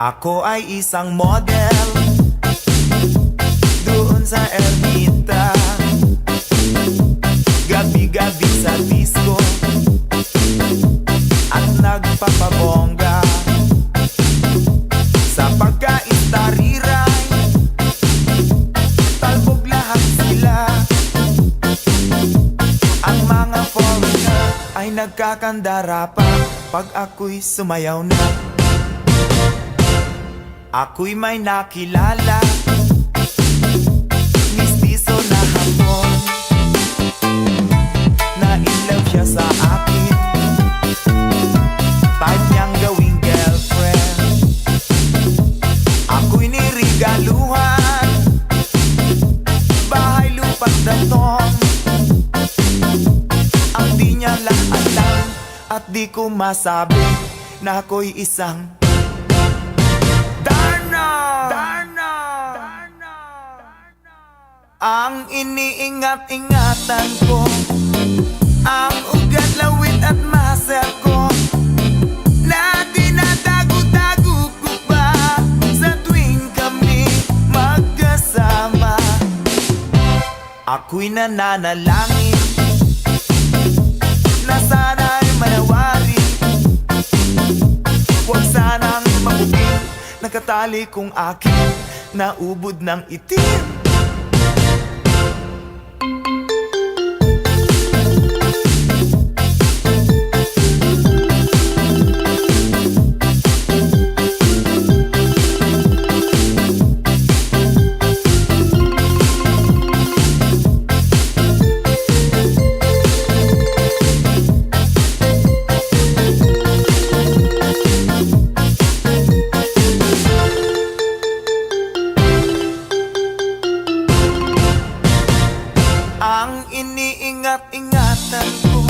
Ako ay isang model doon sa Ermita, gabi-gabi sa disco at nagpapabongga sa pagkaistariray. Talbog lahat sila. Ang mga foreigner ay nagkakandara pa pag ako'y sumayaw na. Ako'y may nakilala, mistiso na hapon, na in love siya sa akin, type niyang gawing girlfriend. Ako'y nirigaluhan, bahay lupa't datong. Ang di niya lang alam at di ko masabi na ako'y isang ang iniingat-ingatan ko, ang ugat, lawit at muscle ko, na dinadago-dago ko pa sa tuwing kami magkasama. Ako'y nananalangin na sana'y manawari, huwag sanang mabugin, nakatali kong aking naubod ng itim. Ang iniingat-ingatan ko,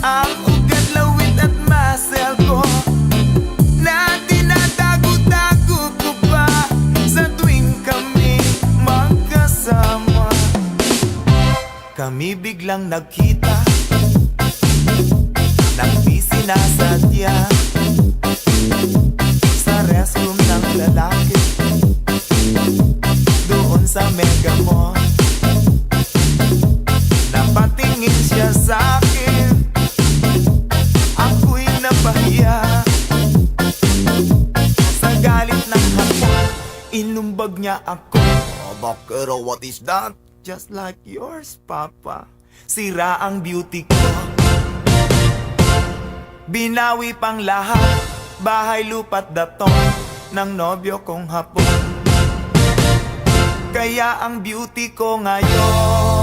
ang ugat, lawit at muscle ko, na dinadago-dago ko pa sa tuwing kami magkasama. Kami biglang nagkita nang di sinasadya sa restroom ng lalaki doon sa Mega Mall. Napatingin siya sa'kin, ako'y napahiya. Sa galit ng hapon, inumbag niya ako. Oh, bakero, what is that? Just like yours, Papa. Sira ang beauty ko, binawi pang lahat, bahay lupa't datong ng nobyo kong hapon. Kaya ang beauty ko ngayon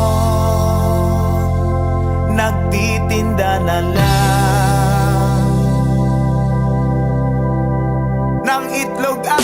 nagtitinda na lang ng itlog at